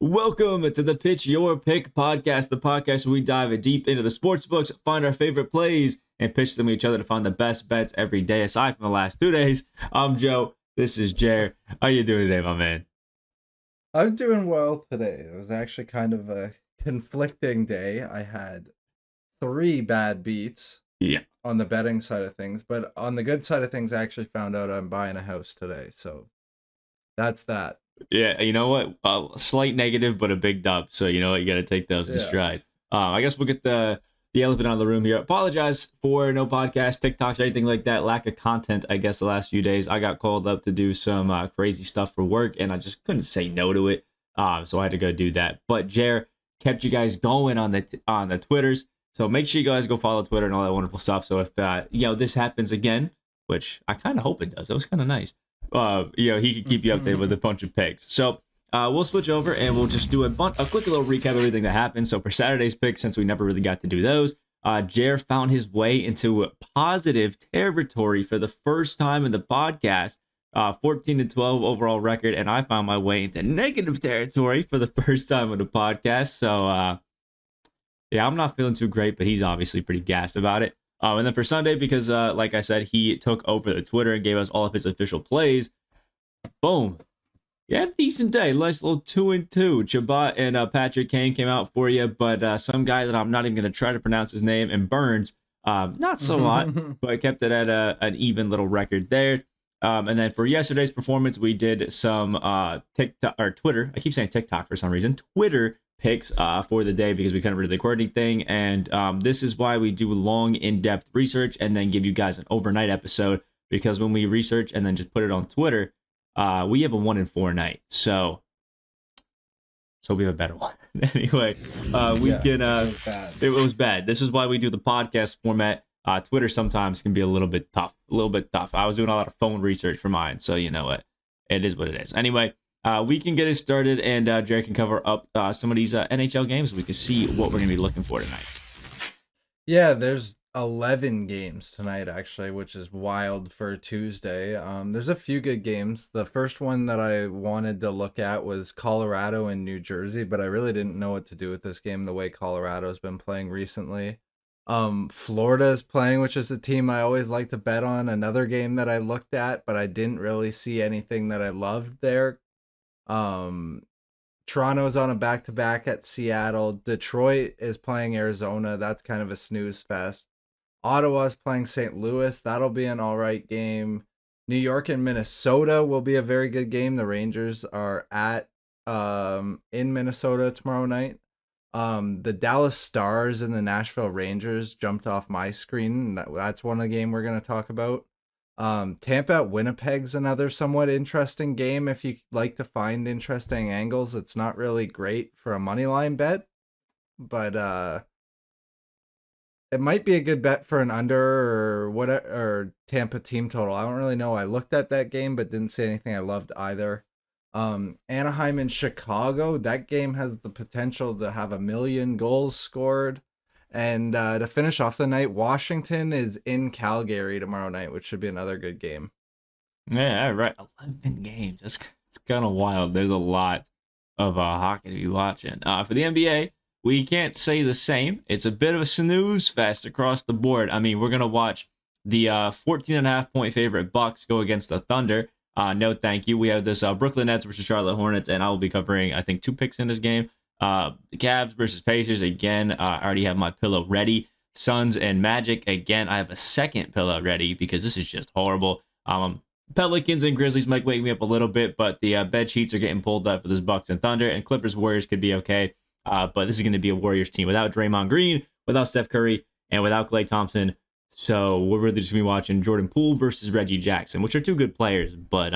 Welcome to the Pitch Your Pick podcast, the podcast where we dive deep into the sports books, find our favorite plays, and pitch them to each other to find the best bets every day. Aside from the last 2 days, I'm Joe. This is Jer. How you doing today, my man? I'm doing well today. It was actually kind of a conflicting day. I had three bad beats Yeah. on the betting side of things, but on the good side of things, I actually found out I'm buying a house today. So that's that. Yeah, you know what? A slight negative, but a big dub. So you know what? You got to take those in Yeah. stride. I guess we'll get the elephant out of the room here. Apologize for no podcast, TikToks, or anything like that. Lack of content, I guess, the last few days. I got called up to do some crazy stuff for work, and I just couldn't say no to it. So I had to go do that. But Jer kept you guys going on the Twitters. So make sure you guys go follow Twitter and all that wonderful stuff. So if this happens again, which I kind of hope it does, that was kind of nice. He can keep you updated with a bunch of picks. So we'll switch over and we'll just do a quick little recap of everything that happened. So for Saturday's picks, since we never really got to do those, Jer found his way into positive territory for the first time in the podcast. 14-12 overall record, and I found my way into negative territory for the first time on the podcast. So I'm not feeling too great, but he's obviously pretty gassed about it. And then for Sunday, because like I said, he took over the Twitter and gave us all of his official plays. Boom. Yeah, decent day. Nice little 2-2. Chabat and Patrick Kane came out for you, but some guy that I'm not even going to try to pronounce his name, and Burns, not so hot, but I kept it at an even little record there. And then for yesterday's performance, we did some TikTok or Twitter. I keep saying TikTok for some reason. Twitter picks for the day because we couldn't really record anything. And this is why we do long, in-depth research and then give you guys an overnight episode. Because when we research and then just put it on Twitter, we have a 1-4 night. So we have a better one. Anyway, it was bad. This is why we do the podcast format. Twitter sometimes can be a little bit tough. I was doing a lot of phone research for mine, so you know what? It is what it is. Anyway, we can get it started, and Jerry can cover up some of these NHL games. So we can see what we're going to be looking for tonight. Yeah, there's 11 games tonight, actually, which is wild for Tuesday. There's a few good games. The first one that I wanted to look at was Colorado and New Jersey, but I really didn't know what to do with this game the way Colorado's been playing recently. Florida is playing, which is a team I always like to bet on. Another game that I looked at, but I didn't really see anything that I loved there. Toronto's on a back-to-back at Seattle. Detroit is playing Arizona. That's kind of a snooze fest. Ottawa's playing St. Louis. That'll be an all right game. New York and Minnesota will be a very good game. The Rangers are in Minnesota tomorrow night. The Dallas Stars and the Nashville Rangers jumped off my screen. That's one of the game we're going to talk about. Tampa at Winnipeg's another somewhat interesting game. If you like to find interesting angles, it's not really great for a money line bet, but it might be a good bet for an under or whatever, or Tampa team total. I don't really know. I looked at that game, but didn't see anything I loved either. Anaheim and Chicago, that game has the potential to have 1 million goals scored. And to finish off the night, Washington is in Calgary tomorrow night, which should be another good game. Yeah, right. 11 games. It's kind of wild. There's a lot of hockey to be watching. For the NBA, we can't say the same. It's a bit of a snooze fest across the board. I mean, we're going to watch the 14.5 point favorite Bucks go against the Thunder. No, thank you. We have this Brooklyn Nets versus Charlotte Hornets, and I will be covering, I think, 2 picks in this game. The Cavs versus Pacers, again, I already have my pillow ready. Suns and Magic, again, I have a second pillow ready because this is just horrible. Pelicans and Grizzlies might wake me up a little bit, but the bed sheets are getting pulled up for this Bucks and Thunder, and Clippers Warriors could be okay. But this is going to be a Warriors team without Draymond Green, without Steph Curry, and without Klay Thompson. So we're really just going to be watching Jordan Poole versus Reggie Jackson, which are 2 good players, but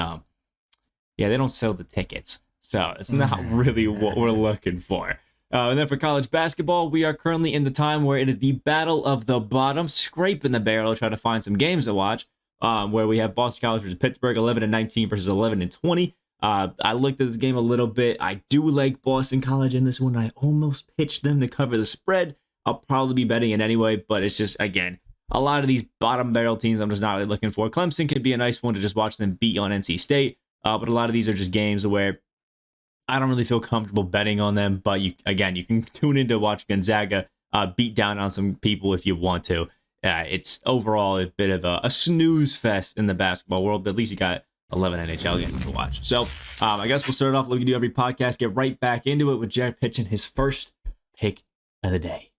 they don't sell the tickets. So it's not really what we're looking for. And then for college basketball, we are currently in the time where it is the battle of the bottom, scraping the barrel, trying to find some games to watch, where we have Boston College versus Pittsburgh, 11-19 versus 11-20. I looked at this game a little bit. I do like Boston College in this one. I almost pitched them to cover the spread. I'll probably be betting it anyway, but it's just, again, a lot of these bottom barrel teams I'm just not really looking for. Clemson could be a nice one to just watch them beat on NC State, but a lot of these are just games where I don't really feel comfortable betting on them, but you can tune in to watch Gonzaga beat down on some people if you want to. It's overall a bit of a snooze fest in the basketball world, but at least you got 11 NHL games to watch. So I guess we'll start off like we do every podcast, get right back into it with Jared pitching his first pick of the day.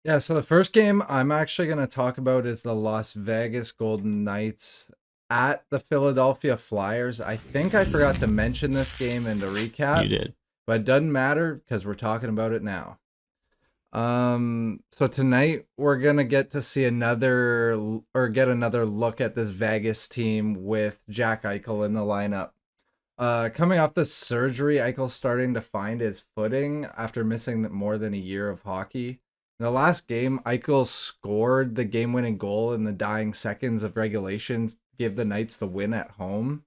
Yeah, so the first game I'm actually going to talk about is the Las Vegas Golden Knights at the Philadelphia Flyers. I think I forgot to mention this game in the recap. You did. But it doesn't matter because we're talking about it now. So tonight we're going to get to see another look at this Vegas team with Jack Eichel in the lineup. Coming off the surgery, Eichel's starting to find his footing after missing more than a year of hockey. In the last game, Eichel scored the game-winning goal in the dying seconds of regulation to give the Knights the win at home.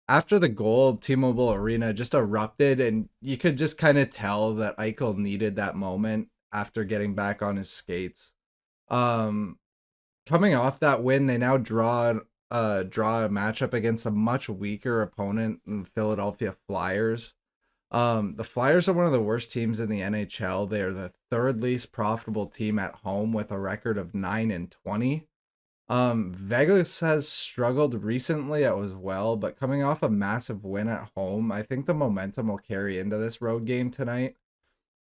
After the goal, T-Mobile Arena just erupted, and you could just kind of tell that Eichel needed that moment after getting back on his skates. Coming off that win, they now draw a matchup against a much weaker opponent than the Philadelphia Flyers. The Flyers are one of the worst teams in the NHL. They are the third least profitable team at home with a record of 9-20. Vegas has struggled recently as well, but coming off a massive win at home, I think the momentum will carry into this road game tonight.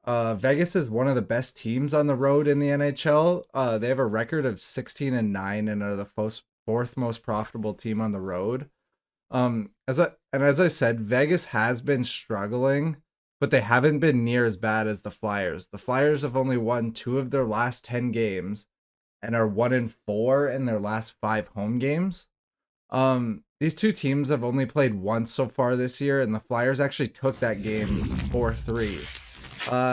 Vegas is one of the best teams on the road in the NHL. They have a record of 16-9 and are the fourth most profitable team on the road. As I said, Vegas has been struggling, but they haven't been near as bad as the Flyers. The Flyers have only won 2 of their last 10 games and are 1-4 in their last 5 home games. These two teams have only played once so far this year, and the Flyers actually took that game 4-3.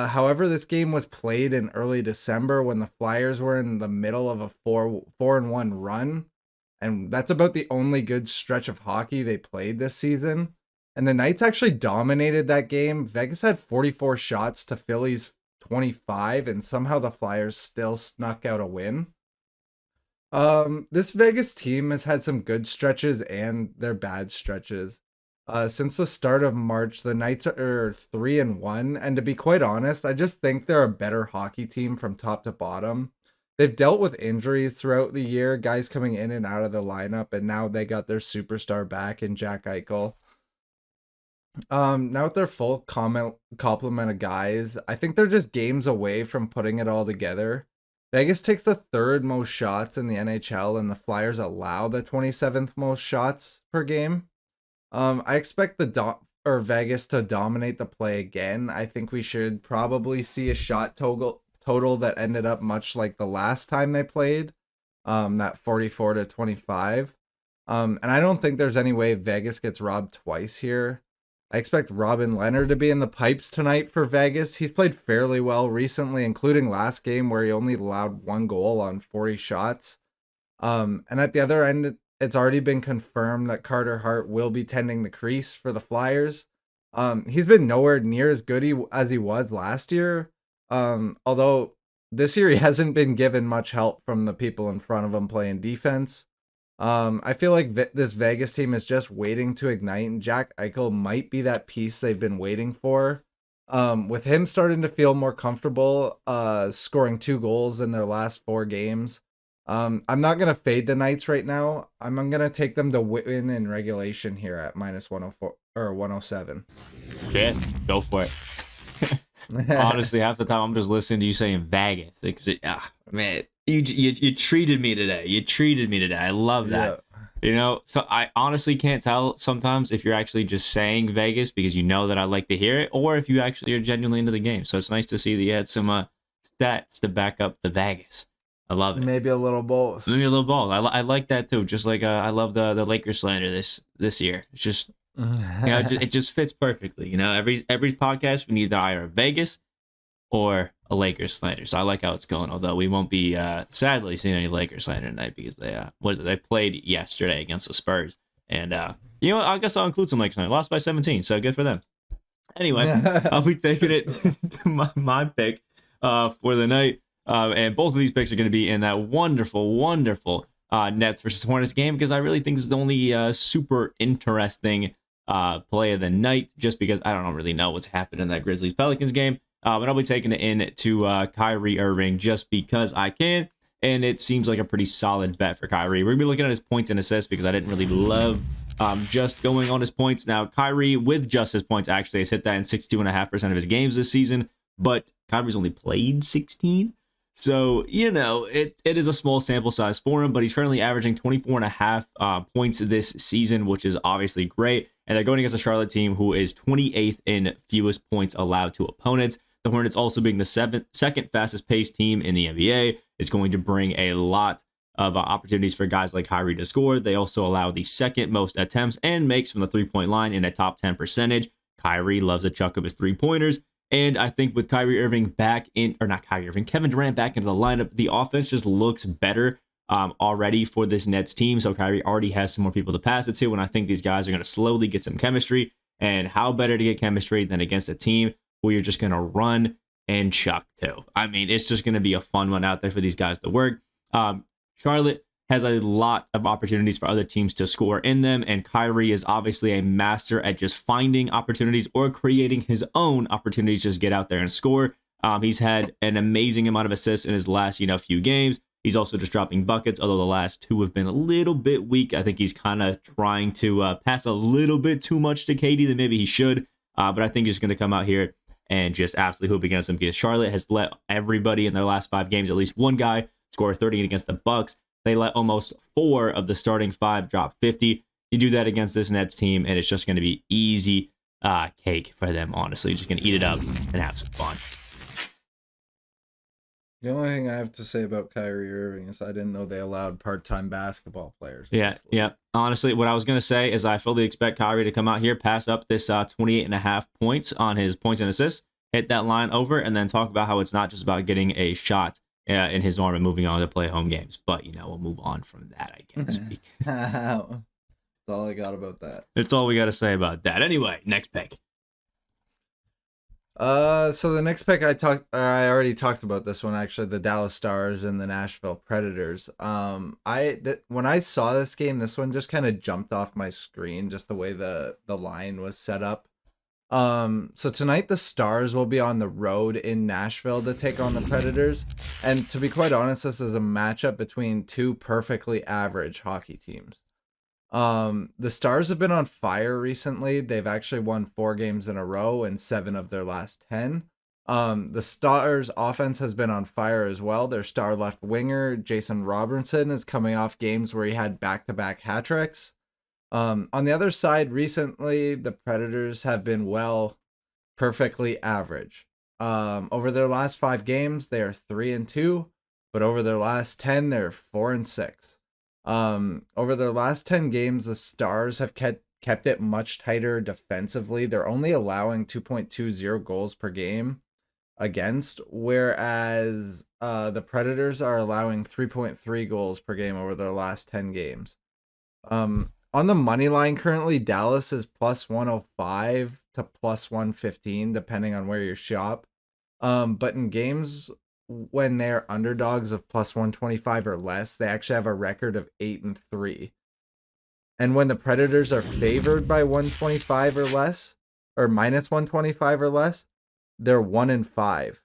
However, this game was played in early December when the Flyers were in the middle of a 4-1 run. And that's about the only good stretch of hockey they played this season. And the Knights actually dominated that game. Vegas had 44 shots to Philly's 25, and somehow the Flyers still snuck out a win. This Vegas team has had some good stretches and their bad stretches. Since the start of March, the Knights are 3-1, and to be quite honest, I just think they're a better hockey team from top to bottom. They've dealt with injuries throughout the year, guys coming in and out of the lineup, and now they got their superstar back in Jack Eichel. Now with their full complement of guys, I think they're just games away from putting it all together. Vegas takes the 3rd most shots in the NHL, and the Flyers allow the 27th most shots per game. I expect Vegas to dominate the play again. I think we should probably see a shot total that ended up much like the last time they played, that 44-25. And I don't think there's any way Vegas gets robbed twice here. I expect Robin Leonard to be in the pipes tonight for Vegas. He's played fairly well recently, including last game where he only allowed 1 goal on 40 shots. And at the other end, it's already been confirmed that Carter Hart will be tending the crease for the Flyers. He's been nowhere near as good as he was last year. Although this year he hasn't been given much help from the people in front of him playing defense. I feel like this Vegas team is just waiting to ignite, and Jack Eichel might be that piece they've been waiting for. With him starting to feel more comfortable, scoring 2 goals in their last 4 games. I'm not going to fade the Knights right now. I'm going to take them to win in regulation here at -104 or 107. Yeah, go for it. Honestly, half the time I'm just listening to you saying Vegas. Man, you treated me today. You treated me today. I love that. Yeah. So I honestly can't tell sometimes if you're actually just saying Vegas because you know that I like to hear it, or if you actually are genuinely into the game. So it's nice to see that you had some stats to back up the Vegas. I love it. Maybe a little both. Maybe a little both. I like that too. Just like I love the Lakers slander this year. It's just it just fits perfectly. Every podcast we need either Vegas or a Lakers slander. So I like how it's going. Although we won't be sadly seeing any Lakers slander tonight because they played yesterday against the Spurs. And I guess I'll include some Lakers slander. Lost by 17, so good for them. Anyway, I'll be taking it to my pick for the night. And both of these picks are going to be in that wonderful, wonderful Nets versus Hornets game because I really think this is the only super interesting play of the night, just because I don't really know what's happened in that Grizzlies-Pelicans game. But I'll be taking it in to Kyrie Irving just because I can. And it seems like a pretty solid bet for Kyrie. We're going to be looking at his points and assists because I didn't really love just going on his points. Now, Kyrie, with just his points, actually has hit that in 62.5% of his games this season. But Kyrie's only played 16. So, it is a small sample size for him. But he's currently averaging 24.5 points this season, which is obviously great. And they're going against a Charlotte team who is 28th in fewest points allowed to opponents. The Hornets, also being the second fastest paced team in the NBA, is going to bring a lot of opportunities for guys like Kyrie to score. They also allow the second most attempts and makes from the three-point line in a top 10 percentage. Kyrie loves a chuck of his three-pointers. And I think with Kyrie Irving Kevin Durant back into the lineup, the offense just looks better already for this Nets team. So Kyrie already has some more people to pass it to, and I think these guys are going to slowly get some chemistry. And how better to get chemistry than against a team where you're just going to run and chuck too. I mean, it's just going to be a fun one out there for these guys to work. Charlotte has a lot of opportunities for other teams to score in them, and Kyrie is obviously a master at just finding opportunities or creating his own opportunities to just get out there and score. He's had an amazing amount of assists in his last, few games. He's also just dropping buckets, although the last two have been a little bit weak. I think he's kind of trying to pass a little bit too much to KD than maybe he should, but I think he's going to come out here and just absolutely hoop against them, because Charlotte has let everybody in their last 5 games, at least one guy, score 30 against the Bucks. They let almost 4 of the starting 5 drop 50. You do that against this Nets team, and it's just going to be easy cake for them, honestly. Just going to eat it up and have some fun. The only thing I have to say about Kyrie Irving is I didn't know they allowed part-time basketball players. Yeah. Honestly, what I was going to say is I fully expect Kyrie to come out here, pass up this 28.5 points on his points and assists, hit that line over, and then talk about how it's not just about getting a shot in his arm and moving on to play home games. But, we'll move on from that, I guess. That's all I got about that. That's all we got to say about that. Anyway, next pick. So the next pick I already talked about this one, actually, the Dallas Stars and the Nashville Predators. When I saw this game, this one just kind of jumped off my screen, just the way the line was set up. So tonight the Stars will be on the road in Nashville to take on the Predators. And to be quite honest, this is a matchup between two perfectly average hockey teams. The Stars have been on fire recently. They've actually won 4 games in a row and 7 of their last 10. The Stars offense has been on fire as well. Their star left winger, Jason Robertson, is coming off games where he had back-to-back hat tricks. On the other side, recently, the Predators have been, perfectly average. Over their last 5 games, they are 3-2, but over their last 10, they're 4-6. Over their last 10 games, the Stars have kept it much tighter defensively. They're only allowing 2.20 goals per game against, whereas the Predators are allowing 3.3 goals per game over their last 10 games. On the money line currently, Dallas is plus 105 to plus 115, depending on where you shop. But in games when they're underdogs of plus 125 or less, they actually have a record of 8-3. And when the Predators are favored by 125 or less, or minus 125 or less, they're 1-5.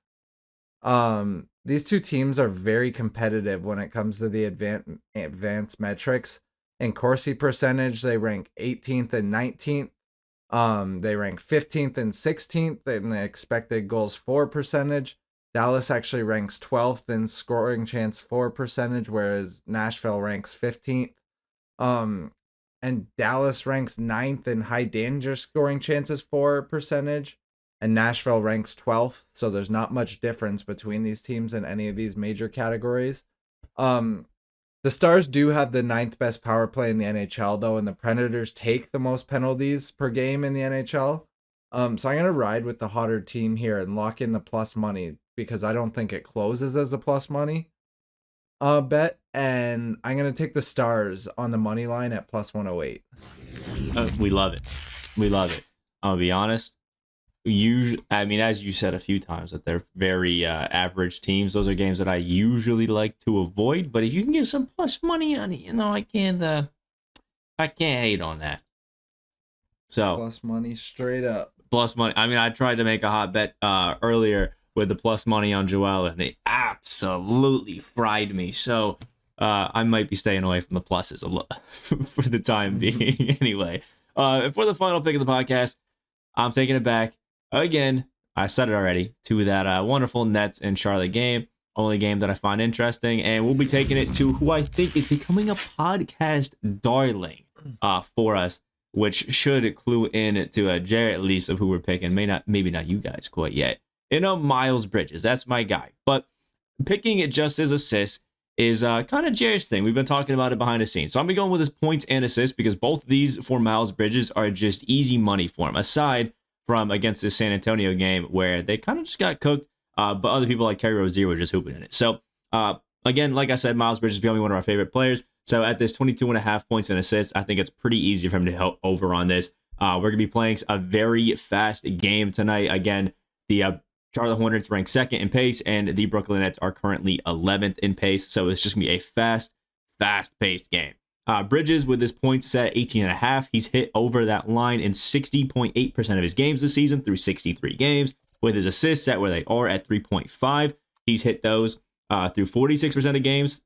These two teams are very competitive when it comes to the advanced metrics. In Corsi percentage, they rank 18th and 19th. They rank 15th and 16th in the expected goals for percentage. Dallas actually ranks 12th in scoring chance for percentage, whereas Nashville ranks 15th. And Dallas ranks 9th in high danger scoring chances for percentage, and Nashville ranks 12th. So there's not much difference between these teams in any of these major categories. The Stars do have the 9th best power play in the NHL, though, and the Predators take the most penalties per game in the NHL. So I'm going to ride with the hotter team here and lock in the plus money, because I don't think it closes as a plus money bet. And I'm going to take the Stars on the money line at plus 108. We love it. We love it. I'll be honest. As you said a few times, that they're very average teams. Those are games that I usually like to avoid. But if you can get some plus money on it, I can't hate on that. So plus money straight up. Plus money. I mean, I tried to make a hot bet earlier with the plus money on Joel, and they absolutely fried me. So I might be staying away from the pluses a lot for the time being. Anyway, for the final pick of the podcast, I'm taking it back again. I said it already, to that wonderful Nets and Charlotte game. Only game that I find interesting, and we'll be taking it to who I think is becoming a podcast darling for us, which should clue in to Jared at least of who we're picking. Maybe not you guys quite yet. Miles Bridges, that's my guy. But picking it just as assists is kind of Jared's thing. We've been talking about it behind the scenes. So I'm going to be going with his points and assists because both of these for Miles Bridges are just easy money for him, aside from against the San Antonio game where they kind of just got cooked, but other people like Kerry Rozier were just hooping in it. So again, like I said, Miles Bridges is becoming one of our favorite players. So at this 22.5 points and assists, I think it's pretty easy for him to help over on this. We're going to be playing a very fast game tonight. Again, the Charlotte Hornets rank second in pace, and the Brooklyn Nets are currently 11th in pace. So it's just going to be a fast-paced game. Bridges, with his points set at 18.5, he's hit over that line in 60.8% of his games this season through 63 games. With his assists set where they are at 3.5, he's hit those through 46% of games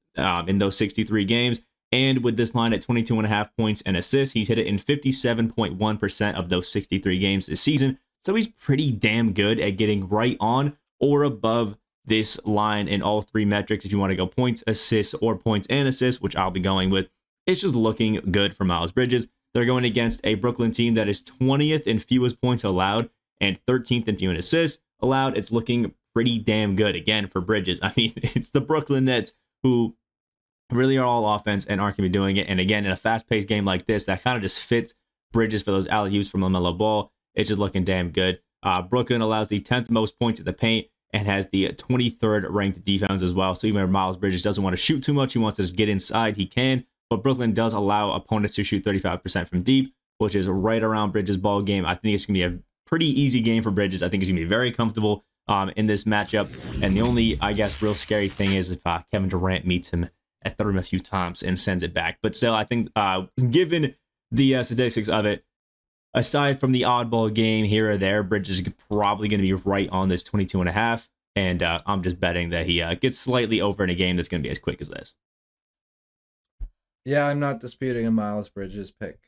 in those 63 games. And with this line at 22.5 points and assists, he's hit it in 57.1% of those 63 games this season. So he's pretty damn good at getting right on or above this line in all three metrics. If you want to go points, assists, or points and assists, which I'll be going with, it's just looking good for Miles Bridges. They're going against a Brooklyn team that is 20th in fewest points allowed and 13th in fewest assists allowed. It's looking pretty damn good again for Bridges. I mean, it's the Brooklyn Nets who really are all offense and aren't going to be doing it. And again, in a fast-paced game like this, that kind of just fits Bridges for those alley-oops from LaMelo Ball. It's just looking damn good. Brooklyn allows the 10th most points at the paint and has the 23rd ranked defense as well. So even if Miles Bridges doesn't want to shoot too much, he wants to just get inside, he can. But Brooklyn does allow opponents to shoot 35% from deep, which is right around Bridges' ball game. I think it's going to be a pretty easy game for Bridges. I think he's going to be very comfortable in this matchup. And the only, I guess, real scary thing is if Kevin Durant meets him at the rim a few times and sends it back. But still, I think given the statistics of it, aside from the oddball game here or there, Bridges is probably going to be right on this 22.5. And I'm just betting that he gets slightly over in a game that's going to be as quick as this. Yeah, I'm not disputing a Miles Bridges pick.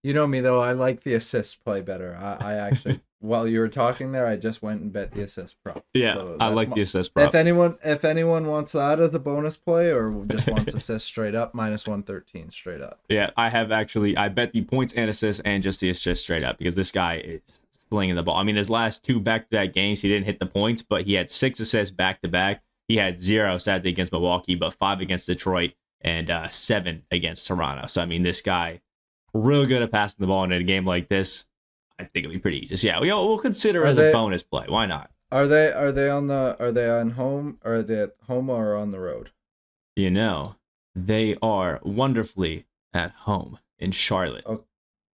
You know me, though. I like the assist play better. I actually, while you were talking there, I just went and bet the assist prop. Yeah, so I like the assist prop. If anyone wants that as a bonus play or just wants assist straight up, -113 straight up. Yeah, I bet the points and assists and just the assist straight up because this guy is slinging the ball. I mean, his last two back-to-back games, he didn't hit the points, but he had 6 assists back-to-back. He had 0 sadly against Milwaukee, but 5 against Detroit and 7 against Toronto. So I mean, this guy real good at passing the ball in a game like this. I think it'll be pretty easy. So yeah, we'll consider it as a bonus play. Why not? Are they on home, or are they at home or on the road? They are wonderfully at home in Charlotte. Okay.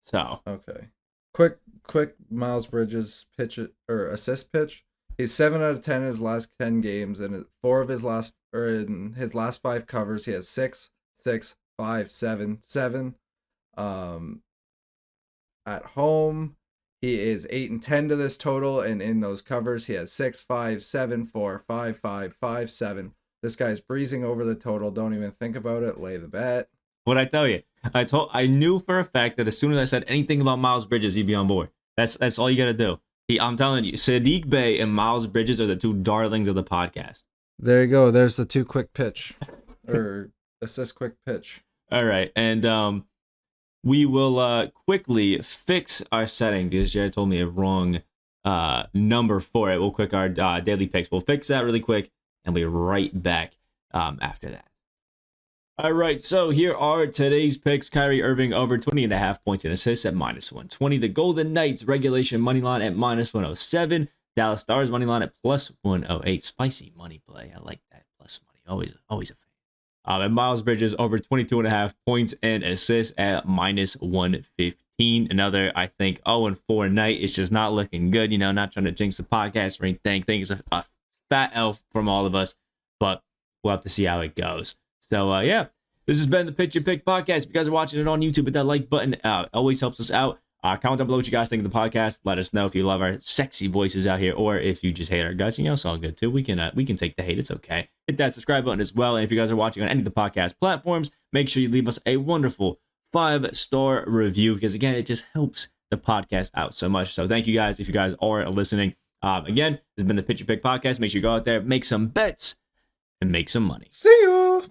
So okay, quick Miles Bridges pitch or assist pitch. He's 7 out of 10 in his last 10 games, and in his last 5 covers, he has 6, 6, 5, 7, 7. At home, he is 8 and 10 to this total, and in those covers, he has 6, 5, 7, 4, 5, 5, 5, 7. This guy's breezing over the total. Don't even think about it. Lay the bet. What'd I tell you? I knew for a fact that as soon as I said anything about Miles Bridges, he'd be on board. That's all you got to do. I'm telling you, Sadiq Bey and Miles Bridges are the two darlings of the podcast. There you go. There's the 2 quick pitch or assist quick pitch. All right. And we will quickly fix our setting because Jared told me a wrong number for it. We'll quick our daily picks. We'll fix that really quick and we'll be right back after that. All right, so here are today's picks. Kyrie Irving over 20.5 points and assists at -120. The Golden Knights regulation money line at -107. Dallas Stars money line at +108. Spicy money play. I like that plus money. Always a fan. And Miles Bridges over 22.5 points and assists at -115. Another, I think, 0-4 night. It's just not looking good. Not trying to jinx the podcast or anything. I think it's a fat L from all of us, but we'll have to see how it goes. So, yeah, This has been the Pitch Your Pick podcast. If you guys are watching it on YouTube, hit that like button. Always helps us out. Comment down below what you guys think of the podcast. Let us know if you love our sexy voices out here, or if you just hate our guts. It's all good too. We can take the hate. It's okay. Hit that subscribe button as well. And if you guys are watching on any of the podcast platforms, make sure you leave us a wonderful 5-star review, because again, it just helps the podcast out so much. So thank you guys if you guys are listening. Again, this has been the Pitch Your Pick podcast. Make sure you go out there, make some bets, and make some money. See you.